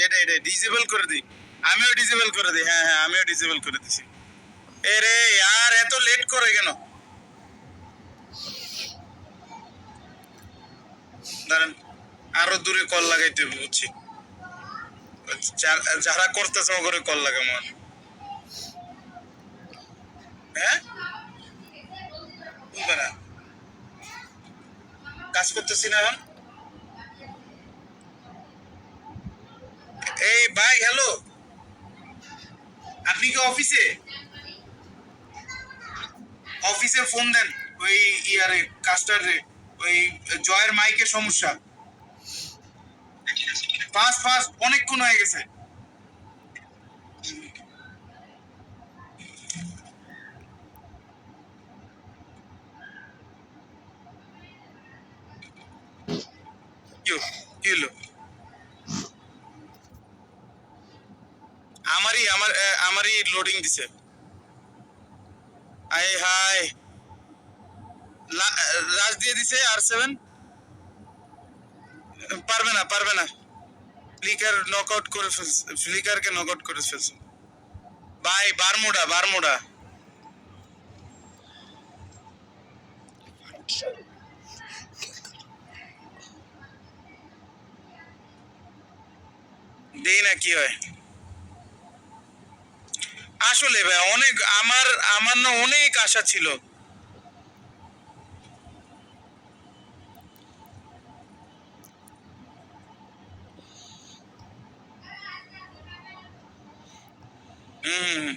এটা এটা ডিসেবল করে দিই। আমিও ডিসেবল করে দিই। হ্যাঁ হ্যাঁ, আমিও ডিসেবল করে দিছি। এরে यार এত লেট করে কেন? দাঁড়ান, আরো দূরে কল লাগাইতে হবে, বুঝছি। যারা করতেছে ওগুলো কল লাগাবো। হ্যাঁ, বুঝবে না, কাজ করতেছি না এখন। এই ভাই, হ্যালো, আপনি কি অফিসে? অফিসে ফোন দেন ওই ইয়ারে কাস্টারে, ওই জয়ের মাইকের সমস্যা। ফাস্ট ফাস্ট, অনেকক্ষণ হয়ে গেছে। কি হলো? আমারই লোডিং দিছে। আই হাই, রাজ দিয়ে দিছে R7। পারবে না, পারবে না। ফ্লিকার নকআউট করে ফেলছে, ফ্লিকারকে নকআউট করে ফেলছে। ভাই বারমুডা, বারমুডা। দেই না, কি হয়? আসলে ভাই অনেক, আমার আমার না অনেক আশা ছিল। হুম।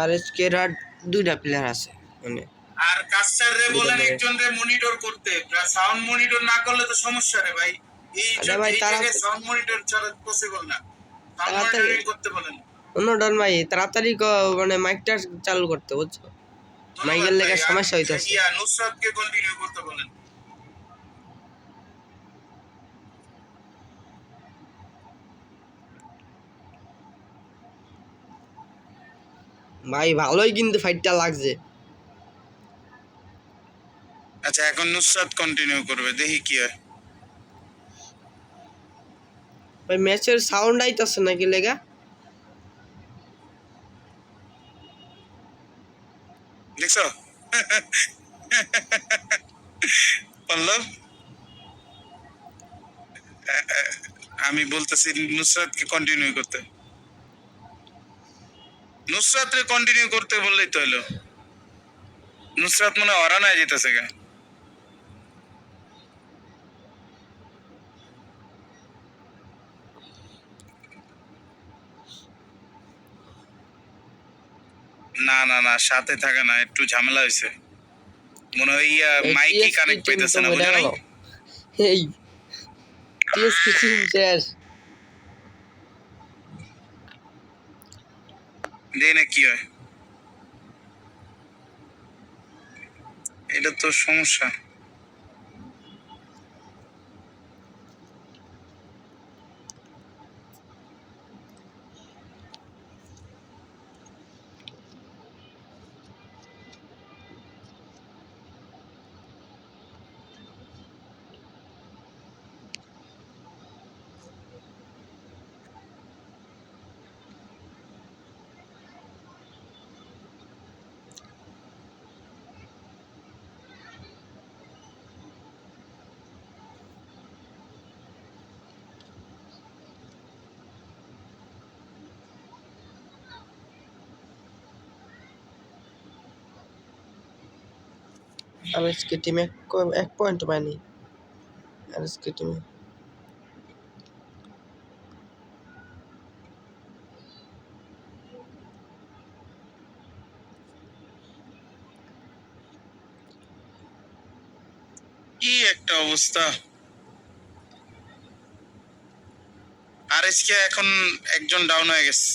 আরএসকে আর দুইটা প্লেয়ার আছে মানে। আর কাস্টার রে বলেন একজন রে মনিটর করতে, সাউন্ড মনিটর না করলে তো সমস্যা রে ভাই। এই জায়গায় সাউন্ড মনিটর ছাড়া পসিবল না। সাউন্ড মনিটরিং করতে বলেন। অন্যডন ভাই তাড়াতাড়ি মানে মাইকটা চালু করতে, বুঝছো? মাইকের লেগে সমস্যা হইতাছে। নুসরাতকে কন্টিনিউ করতে বলেন। ভাই ভালোই কিন্তু ফাইটটা লাগছে। আচ্ছা, এখন নুসরাত কন্টিনিউ করবে, দেখি কি হয়। ভাই ম্যাচের সাউন্ড আইতাছে নাকি লেগা? দেখছো? পল্লব, আমি বলতেছি নুসরাতকে কন্টিনিউ করতে। নুসরাতকে কন্টিনিউ করতে বললেই তো হলো। নুসরাত মনে হয় অরানায় যেতেছে গা। না না না, সাথে থাকে না, একটু ঝামেলা হয়েছে মনে হয়। মাইকই কানেক্ট পাইতেছে না, বুঝো নাই? এই টিএসপি টিম শেষ। দেখি না কি হয়। এটা তো সমস্যা। আরএসকে টিমে এক পয়েন্ট পায়নি। আরএসকে টিমে কি একটা অবস্থা। আরএসকে এখন একজন ডাউন হয়ে গেছে।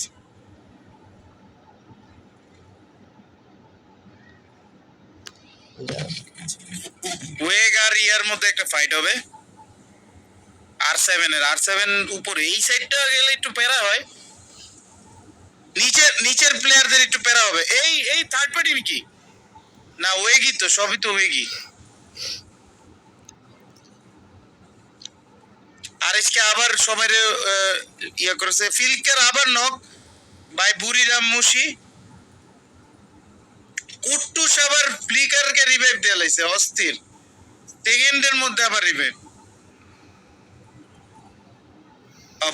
ওয়েগ আর ইয়ার মধ্যে একটা ফাইট হবে। আর7 উপরে এই সাইডটা গেলে একটু প্যারা হয়, নিচের প্লেয়ারদের একটু প্যারা হবে। এই এই থার্ড পার্টি কি না, ওয়েগই তো, সবই তো ওয়েগই। আরএসকে আবার সবাই ইয়া করেছে, ফিল্কার আবার নক বাই বুড়িরাম মুশি। কুট্টুস আবার ফ্লিকারকে রিভাইভ দিয়ে লাইছে, অস্থির সেকেন্ডের মধ্যে আবার রিভাইভ।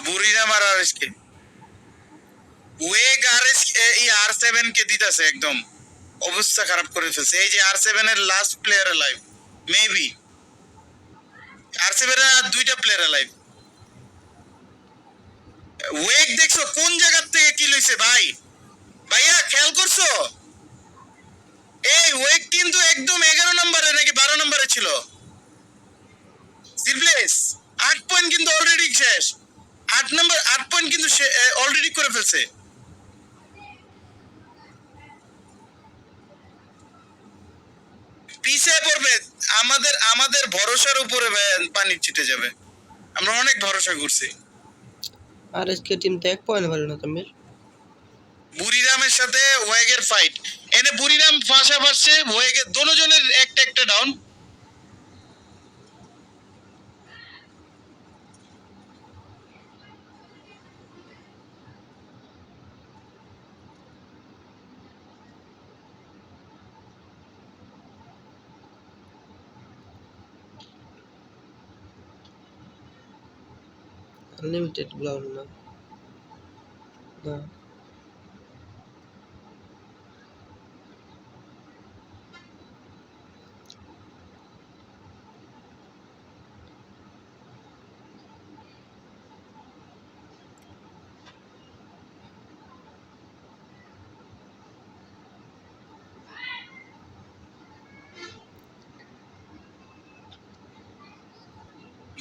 বুড়িরাম আর আরএসকে, ওয়েগ আরএস এই আর7 কে দিতেছে একদম, অবস্থা খারাপ করে ফেলছে। এই যে আর7 এর লাস্ট প্লেয়ার লাইভ, মেবি আর7 এর আর দুইটা প্লেয়ার লাইভ। ওয়েগ দেখছো কোন জায়গা থেকে কি লইছে ভাই, ভাইয়া খেয়াল করছো? এই ওয়েগ কিন্তু একদম 11 নম্বরে নাকি 12 নম্বরে ছিল। সিরপ্লেস 8 পয়েন্ট কিন্তু অলরেডি শেষ। 8 পয়েন্ট কিন্তু অলরেডি করে ফেলছে। পিছে পড়বে, আমাদের ভরসার উপরে পানি ছিটে যাবে। আমরা অনেক ভরসা করছি। আরএসকে টিম তো 1 পয়েন্ট পারে না তামির। বুড়িরামের সাথে ওয়েগের ফাইট, এনে বুড়িরাম ফাঁসা ফাঁসছে, ওয়েগের দোনোজনের একটা একটা ডাউন। আনলিমিটেড ব্লাউন না না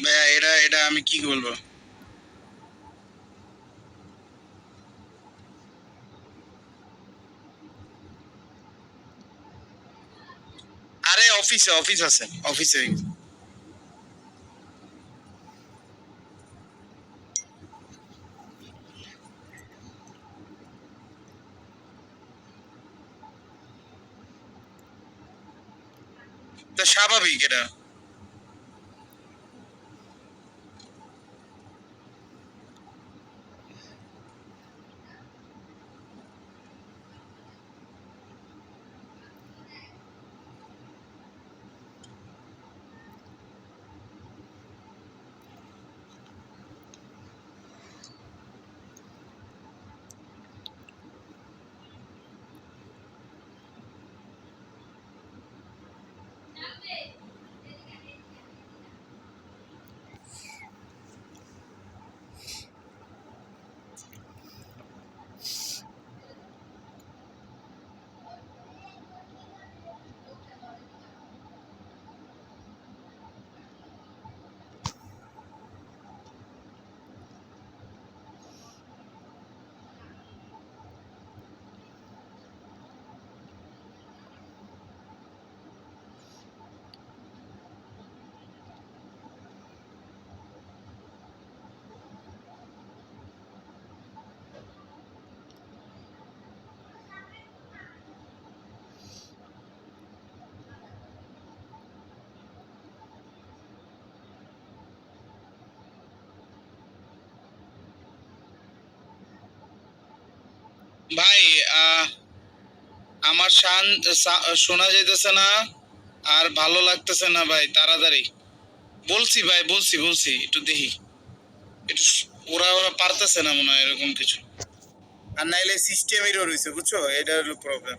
ভাইয়া এটা এটা আমি কি বলবো। আরে অফিস আছে, অফিসে। তো স্বাভাবিক এটা। ভাই আমার শোনা যাইতেছে না, আর ভালো লাগতেছে না ভাই, তাড়াতাড়ি বলছি ভাই, বলছি একটু দেখি, একটু ওরা ওরা পারতেছে না মনে হয় এরকম কিছু। আর নাইলে সিস্টেম এরর হইছে, বুঝছো, এটা হলো প্রবলেম।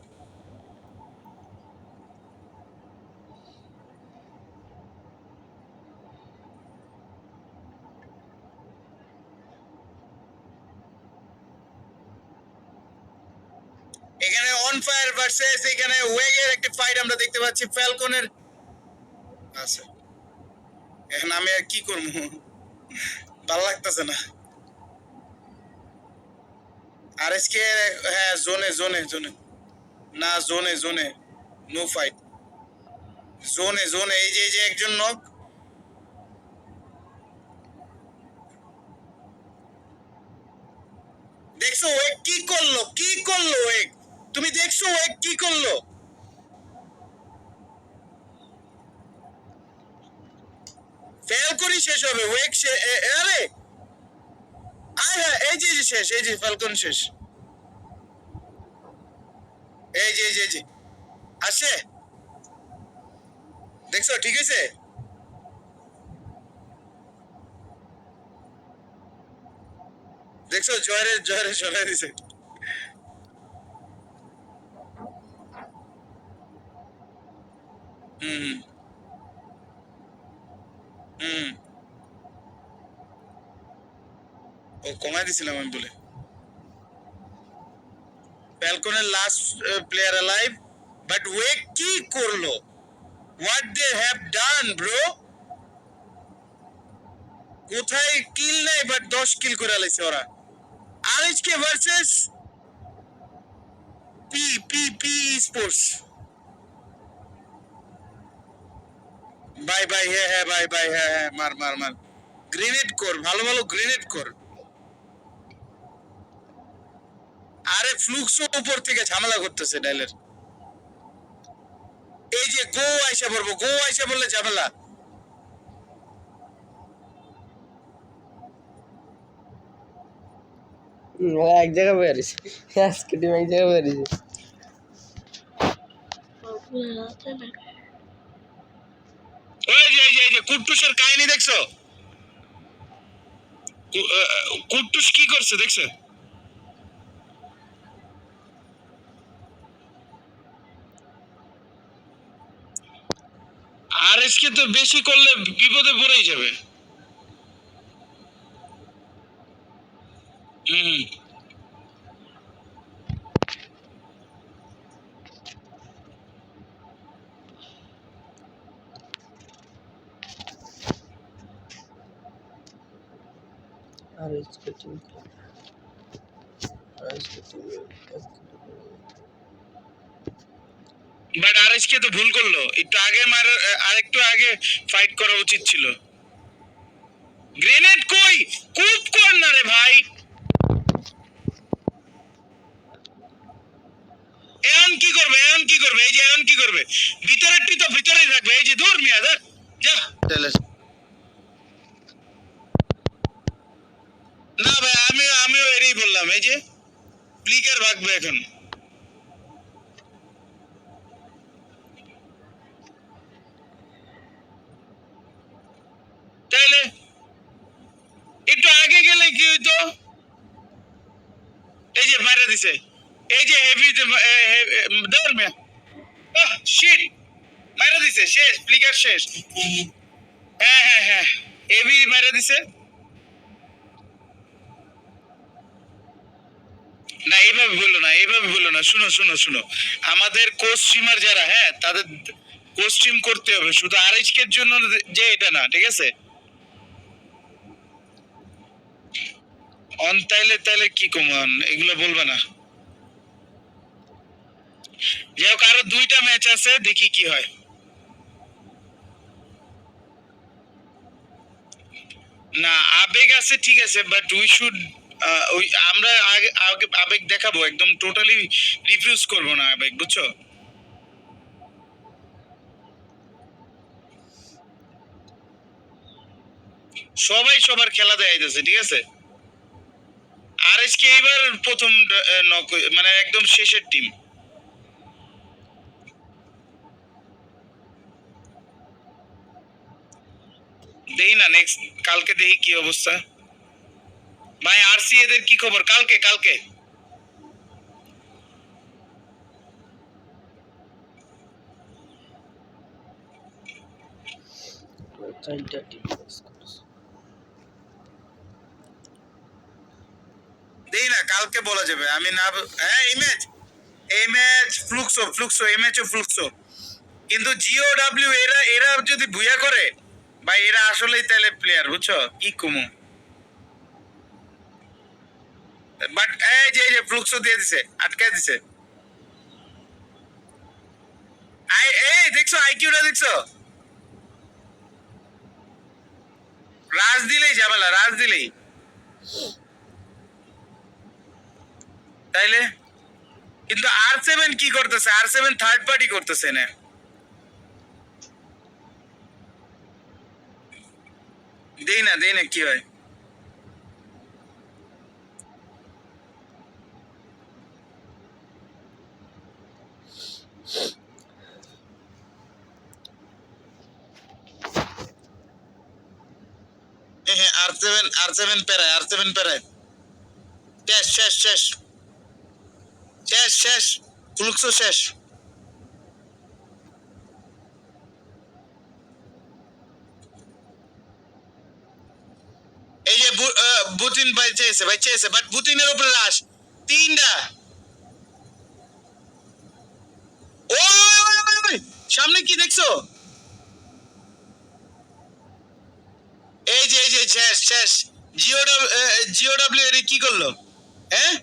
এখানে অন ফায়ার ভার্সেস এখানে ওয়েগের একটা ফাইট আমরা দেখতে পাচ্ছি, ফ্যালকনের আছে। এখন আমি আর কি করবো, ভালো লাগতেছে না। আর আজকে হ্যাঁ জোনে জোনে জোনে, না জোনে জোনে, নো ফাইট, জোনে জোনে। এই যে একজন নক, দেখছো ও কি করলো, কি করলো এক, তুমি দেখছো ও কি করলো? ফ্যালকনই শেষ হবে, ওয়েক আরে আরে এই যে শেষ, এই যে ফ্যালকন শেষ, এই যে আসে, দেখছো ঠিক আছে। দেখছো জয়ের জয়ের সরাই দিছে। হুম হুম, ও কমাই দিছিলাম আমি বলে। ফ্যালকনের লাস্ট প্লেয়ার অ্যালাইভ, বাট ওয়েক কি করলো, what they have done bro? কোথায় কিল নাই, বাট 10 কিল করে আলাইছে ওরা। RHK versus P P P sports. Bye bye, হ্যাঁ হ্যাঁ বাই বাই, হ্যাঁ হ্যাঁ মার মার মার, গ্রেনেড কর, ভালো ভালো গ্রেনেড কর। আরে ফ্লুক্সও উপর থেকে ঝামেলা করতেছে ডাইলের। এই যে গো আইসা পড়বো, গো আইসা বললে ঝামেলা। এক জায়গায় বয়ে রয়েছে, আজকে টিম এক জায়গায় বয়ে রয়েছে। এই যে কুট্টুসের কাহিনী দেখছো? কুট্টুস কি করছে দেখছো? আরএসকে তো বেশি করলে বিপদে পড়েই যাবে। হুম, আর इसके टीम আর इसके टीम বাট আরএসকে তো ভুল করলো, একটু আগে মার, আরেকটু আগে ফাইট করা উচিত ছিল। গ্রেনেড কই, কুপ কর না রে ভাই। এখন কি করবে, এখন কি করবে, এই যে এখন কি করবে, ভিতরেরটি তো ভিতরেই থাকবে। এই যে দূর মিয়া দা, যা না ভাই, আমিও এরই বললাম, এই যে ফ্লিকার ভাগবে এখন। তাইলে একটু আগে গেলে কি হইতো? এই যে মারা দিছে, এই যে হেভি দৌড় মিয়া, শিট, মারা দিছে, শেষ, ফ্লিকার শেষ। হ্যাঁ হ্যাঁ হ্যাঁ, হেভি মারা দিছে। না এইভাবে বললো না, এইভাবে বললো না, শুনো শুনো শুনো, আমাদের কোচ স্ট্রিমার যারা, হ্যাঁ তাদের কোচ স্ট্রিম করতে হবে, শুধু আরএইচকে এর জন্য যে এটা না, ঠিক আছে? অন তাইলে তাইলে কি কমান, এগুলো বলবে না। যাই হোক, আরো 2টা ম্যাচ আছে, দেখি কি হয়। না আবেগ আছে ঠিক আছে, বাট উই শুড, ওই আমরা আগে আগে আবেগ দেখাবো, একদম টোটালি রিফিউজ করবো না আবেগ, বুঝছো? সবাই সবার খেলা দেখাইতেছে, ঠিক আছে? আরএসকে এবার প্রথম নক, মানে একদম শেষের টিম। দেই না নেক্সট, কালকে দেখি কি অবস্থা। ভাই আরসি এদের কি খবর, কালকে কালকে চারটা টিম দেই না, কালকে বলা যাবে, আমি না হ্যাঁ এই ম্যাচ ফ্লুক্সো ফ্লুক্সো, এই ম্যাচও ফ্লুক্সো। কিন্তু জিও ডাব্লিউ এরা এরা যদি ভুয়া করে, ভাই এরা আসলেই তাহলে প্লেয়ার বুঝছো কি কুমু, বাট এই যে ফ্লুক্সও দিয়ে দিছে, আটকায় দিছে। এই দেখছো আইকিউটা দেখছো, রাজ দিলেই ঝামেলা, রাজ দিলেই তাইলে। কিন্তু R7 কি করতেছে, R7 থার্ড পার্টি করতেছে না। দেই না কি হয়। হ্যাঁ আর সেভেন প্যারায়, আর সেভেন প্যারায়। শেষ শেষ শেষ শেষ শেষ, ফ্লুক্সও শেষ। এই যে বুতিন ভাই চেয়েছে বাট বুতিনের উপরে লাশ তিনটা। ওই সামনে কি দেখছো, এই যে শেষ শেষ। জিওডব্লিউ এর কি করলো, হ্যাঁ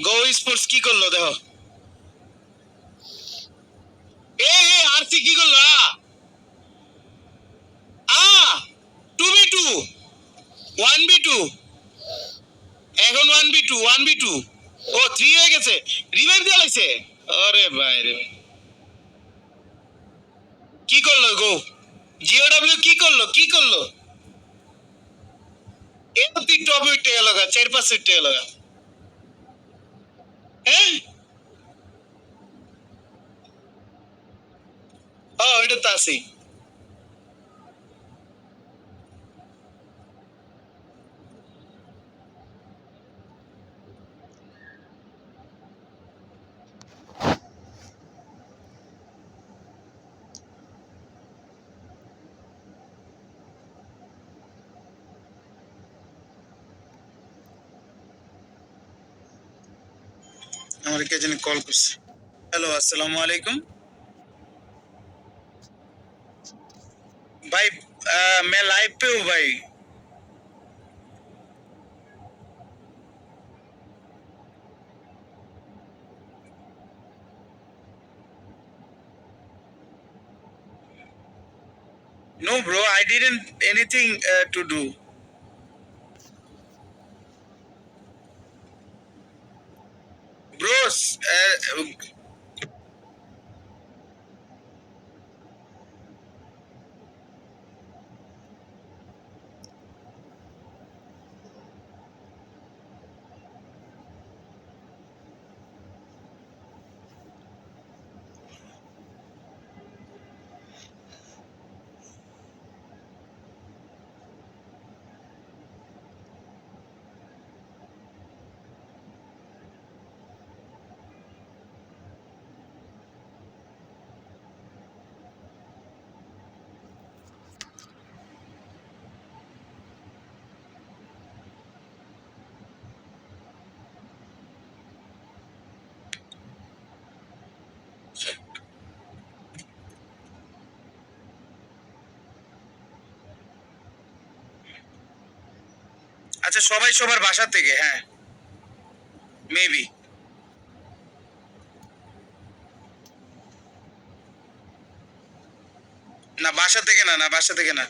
গো স্পোর্টস কি করলো দেখো। আরসি কি করলো, আ 2v2, 1v2, এখন 1v2, 1v2, ও 3 হয়ে গেছে, রিভাইভ দিয়ে লাইছে। আরে ভাই রে ভাই। কি করলো গো, জিওডব্লিউ কি করলো এ তো টপ উঠে গেল গা, 4-5 উঠে গেল গা। হ্যাঁ ওইটা তো আছে। আমার কে জানি কল করছে। হ্যালো আসসালামু আলাইকুম भाई, मैं लाइव पे हूँ भाई। No bro, I didn't anything to do. Bros, আচ্ছা সবাই সবার বাসা থেকে, হ্যাঁ মেবি। না বাসা থেকে না, বাসা থেকে না।